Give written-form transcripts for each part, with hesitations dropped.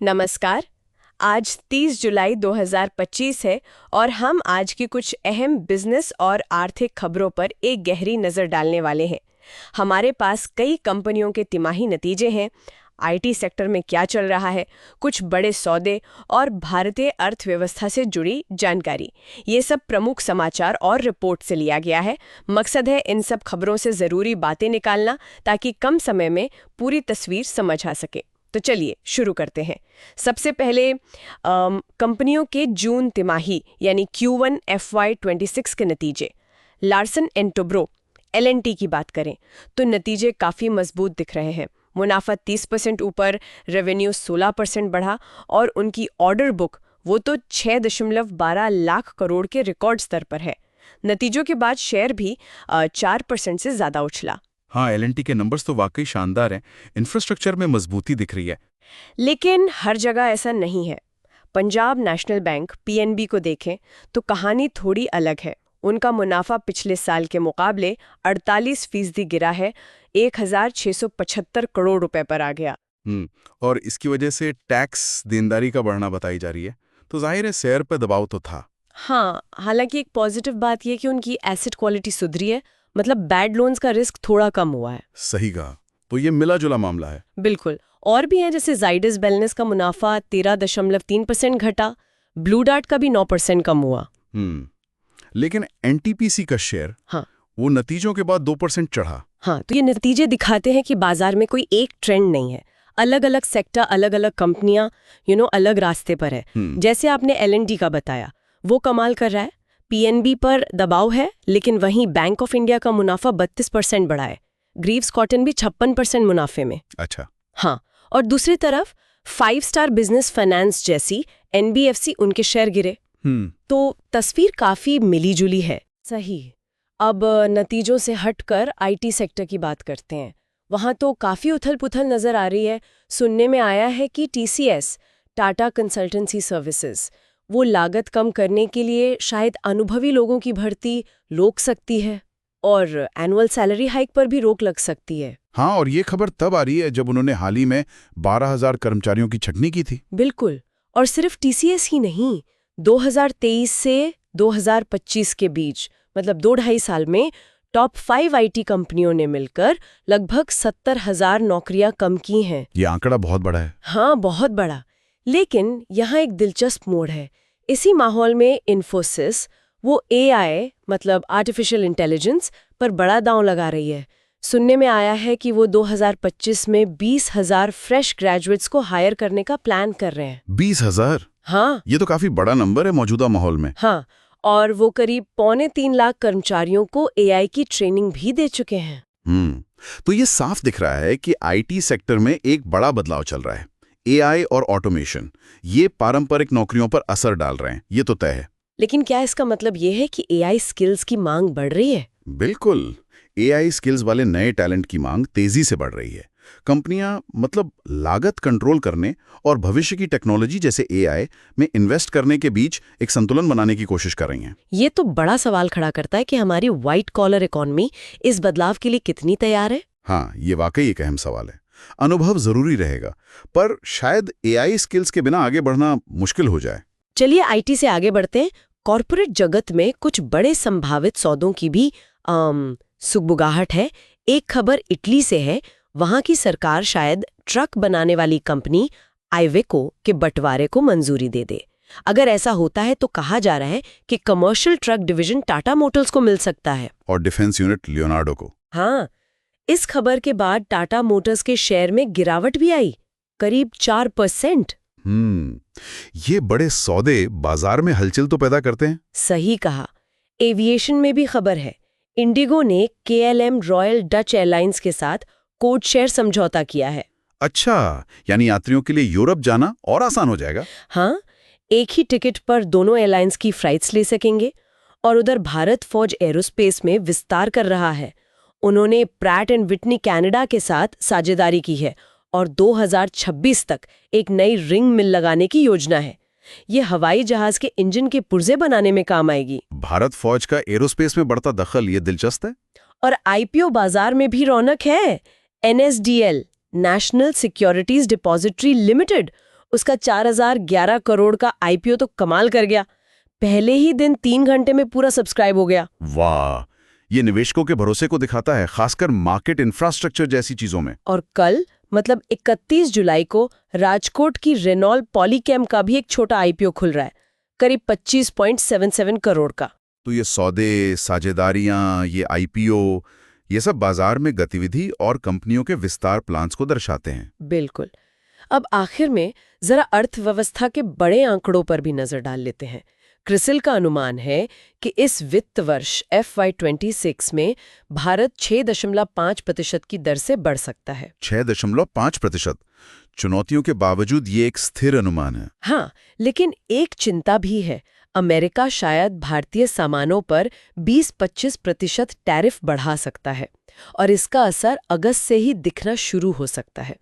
नमस्कार। आज 30 जुलाई 2025 है और हम आज की कुछ अहम बिजनेस और आर्थिक खबरों पर एक गहरी नज़र डालने वाले हैं। हमारे पास कई कंपनियों के तिमाही नतीजे हैं, आईटी सेक्टर में क्या चल रहा है, कुछ बड़े सौदे और भारतीय अर्थव्यवस्था से जुड़ी जानकारी। ये सब प्रमुख समाचार और रिपोर्ट से लिया गया है। मकसद है इन सब खबरों से ज़रूरी बातें निकालना ताकि कम समय में पूरी तस्वीर समझ आ सके। तो चलिए शुरू करते हैं। सबसे पहले कंपनियों के जून तिमाही यानी Q1 FY26 के नतीजे। लार्सन एंड टुब्रो LNT की बात करें तो नतीजे काफ़ी मजबूत दिख रहे हैं। मुनाफा 30% ऊपर, रेवेन्यू 16% बढ़ा और उनकी ऑर्डर बुक वो तो 6.12 लाख करोड़ के रिकॉर्ड स्तर पर है। नतीजों के बाद शेयर भी 4% से ज़्यादा उछला। हाँ, एलएनटी के नंबर्स तो वाकई शानदार हैं। इंफ्रास्ट्रक्चर में मजबूती दिख रही है। लेकिन हर जगह ऐसा नहीं है। पंजाब नेशनल बैंक PNB को देखें तो कहानी थोड़ी अलग है। उनका मुनाफा पिछले साल के मुकाबले 48% गिरा है, 1675 करोड़ रुपए पर आ गया। और इसकी वजह से टैक्स देनदारी का बढ़ना बताई जा रही है, तो जाहिर है शेयर पर दबाव तो था। हाँ, हालांकि एक पॉजिटिव बात यह कि उनकी एसेट क्वालिटी सुधरी है, मतलब बैड लोन्स का रिस्क थोड़ा कम हुआ है। सही कहा, तो ये मिला जुला मामला है। बिल्कुल। और भी हैं, जैसे जाइडस वेलनेस का मुनाफा 13.3% घटा, ब्लू डार्ट का भी 9% कम हुआ। लेकिन एनटीपीसी का शेयर वो नतीजों के बाद 2% चढ़ा। हाँ, तो ये नतीजे दिखाते हैं कि बाजार में कोई एक ट्रेंड नहीं है। अलग अलग सेक्टर, अलग अलग कंपनियां अलग रास्ते पर है। जैसे आपने LNT का बताया, वो कमाल कर रहा है। PNB पर दबाव है, लेकिन वहीं बैंक ऑफ इंडिया का मुनाफा 32% बढ़ा है। ग्रीव्स कॉटन भी 56% मुनाफे में। अच्छा। हाँ, और दूसरी तरफ 5 स्टार बिजनेस फाइनेंस जैसी NBFC, उनके शेयर गिरे। तो तस्वीर काफी मिलीजुली है। सही। अब नतीजों से हटकर IT सेक्टर की बात करते हैं। वहां तो काफी उथल-पुथल नजर आ रही है। सुनने में आया है कि TCS, टाटा कंसल्टेंसी सर्विसेज, वो लागत कम करने के लिए शायद अनुभवी लोगों की भर्ती रोक सकती है और एनुअल सैलरी हाइक पर भी रोक लग सकती है। हाँ, और ये खबर तब आ रही है जब उन्होंने हाल ही में 12,000 कर्मचारियों की छटनी की थी। बिल्कुल। और सिर्फ TCS ही नहीं, 2023 से 2025 के बीच, मतलब 2-2.5 साल में टॉप 5 IT कंपनियों ने मिलकर लगभग 70,000 नौकरियां कम की हैं। ये आंकड़ा बहुत बड़ा है। हाँ, बहुत बड़ा। लेकिन यहाँ एक दिलचस्प मोड़ है। इसी माहौल में इन्फोसिस वो AI, मतलब आर्टिफिशियल इंटेलिजेंस, पर बड़ा दांव लगा रही है। सुनने में आया है कि वो 2025 में 20,000 फ्रेश ग्रेजुएट्स को हायर करने का प्लान कर रहे हैं। 20,000? हाँ। ये तो काफी बड़ा नंबर है मौजूदा माहौल में। हाँ, और वो करीब 2.25 लाख कर्मचारियों को AI की ट्रेनिंग भी दे चुके हैं। तो ये साफ दिख रहा है कि IT सेक्टर में एक बड़ा बदलाव चल रहा है। AI और ऑटोमेशन, ये पारंपरिक नौकरियों पर असर डाल रहे हैं, ये तो तय है। लेकिन क्या इसका मतलब ये है कि AI स्किल्स की मांग बढ़ रही है? बिल्कुल। AI स्किल्स वाले नए टैलेंट की मांग तेजी से बढ़ रही है। कंपनियां मतलब लागत कंट्रोल करने और भविष्य की टेक्नोलॉजी जैसे AI में इन्वेस्ट करने के बीच एक संतुलन बनाने की कोशिश कर रही हैं। ये तो बड़ा सवाल खड़ा करता है कि हमारी व्हाइट कॉलर इकोनॉमी इस बदलाव के लिए कितनी तैयार है। हाँ, ये वाकई एक अहम सवाल है। अनुभव जरूरी रहेगा, पर शायद AI स्किल्स के बिना आगे बढ़ना मुश्किल हो जाए। चलिए IT से आगे बढ़ते हैं। कॉर्पोरेट जगत में कुछ बड़े संभावित सौदों की भी सुगबुगाहट है। एक खबर इटली से है। वहां की सरकार शायद ट्रक बनाने वाली कंपनी आइवेको के बंटवारे को मंजूरी दे दे। अगर ऐसा होता है तो कहा जा रहा है कि commercial truck division Tata Motors को मिल सकता है और डिफेंस यूनिट लियोनार्डो को। हाँ, इस खबर के बाद टाटा मोटर्स के शेयर में गिरावट भी आई, करीब 4%। ये बड़े सौदे बाजार में हलचल तो पैदा करते हैं। सही कहा। एविएशन में भी खबर है। इंडिगो ने KLM रॉयल डच एयरलाइंस के साथ कोड शेयर समझौता किया है। अच्छा, यानी यात्रियों के लिए यूरोप जाना और आसान हो जाएगा। हाँ, एक ही टिकट पर दोनों एयरलाइंस की फ्लाइट्स ले सकेंगे। और उधर भारत फौज एरोस्पेस में विस्तार कर रहा है। उन्होंने प्रैट एंड विटनी कनाडा के साथ साझेदारी की है और 2026 तक एक नई रिंग मिल लगाने की योजना है। ये हवाई जहाज के इंजन के पुर्जे बनाने में काम आएगी। भारत फौज का एरोस्पेस में बढ़ता दखल, ये दिलचस्प है। और IPO बाजार में भी रौनक है। NSDL, national securities depository limited, उसका 4011 करोड़ का आईपीओ तो कमाल कर गया। पहले ही दिन 3 घंटे में पूरा सब्सक्राइब हो गया। वाह, ये निवेशकों के भरोसे को दिखाता है, खासकर मार्केट इंफ्रास्ट्रक्चर जैसी चीजों में। और कल मतलब 31 जुलाई को राजकोट की रेनॉल्ट पॉलीकेम का भी एक छोटा आईपीओ खुल रहा है, करीब 25.77 करोड़ का। तो ये सौदे, साझेदारियां, ये आईपीओ, ये सब बाजार में गतिविधि और कंपनियों के विस्तार प्लान्स को दर्शाते हैं। बिल्कुल। अब आखिर में जरा अर्थव्यवस्था के बड़े आंकड़ों पर भी नजर डाल लेते हैं। क्रिसिल का अनुमान है कि इस वित्त वर्ष FY26 में भारत 6.5% की दर से बढ़ सकता है। 6.5%? चुनौतियों के बावजूद ये एक स्थिर अनुमान है। हाँ, लेकिन एक चिंता भी है। अमेरिका शायद भारतीय सामानों पर 20-25% टैरिफ बढ़ा सकता है और इसका असर अगस्त से ही दिखना शुरू हो सकता है।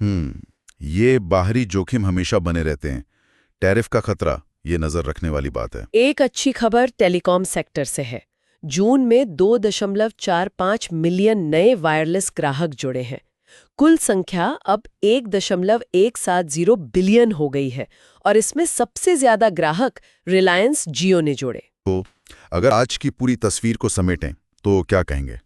ये बाहरी जोखिम हमेशा बने रहते हैं। टैरिफ का खतरा, ये नजर रखने वाली बात है। एक अच्छी खबर टेलीकॉम सेक्टर से है। जून में 2.45 मिलियन नए वायरलेस ग्राहक जुड़े हैं। कुल संख्या अब 1.170 बिलियन हो गई है और इसमें सबसे ज्यादा ग्राहक रिलायंस जियो ने जोड़े। तो अगर आज की पूरी तस्वीर को समेटें तो क्या कहेंगे?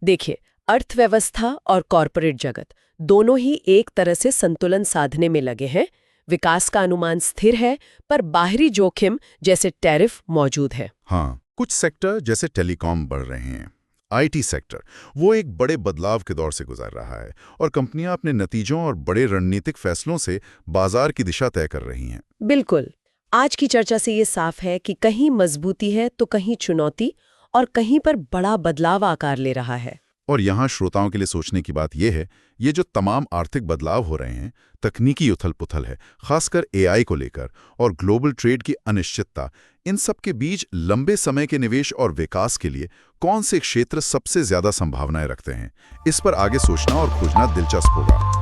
देखिए, अर्थव्यवस्था और कॉरपोरेट जगत दोनों ही एक तरह से संतुलन साधने में लगे हैं। विकास का अनुमान स्थिर है, पर बाहरी जोखिम जैसे टैरिफ मौजूद है। हाँ, कुछ सेक्टर जैसे टेलीकॉम बढ़ रहे हैं। आईटी सेक्टर वो एक बड़े बदलाव के दौर से गुजर रहा है और कंपनियां अपने नतीजों और बड़े रणनीतिक फैसलों से बाजार की दिशा तय कर रही हैं। बिल्कुल। आज की चर्चा से ये साफ है कि कहीं मजबूती है तो कहीं चुनौती, और कहीं पर बड़ा बदलाव आकार ले रहा है। और यहाँ श्रोताओं के लिए सोचने की बात यह है, ये जो तमाम आर्थिक बदलाव हो रहे हैं, तकनीकी उथल-पुथल है, खासकर एआई को लेकर, और ग्लोबल ट्रेड की अनिश्चितता, इन सब के बीच लंबे समय के निवेश और विकास के लिए कौन से क्षेत्र सबसे ज्यादा संभावनाएं रखते हैं, इस पर आगे सोचना और खोजना दिलचस्प होगा।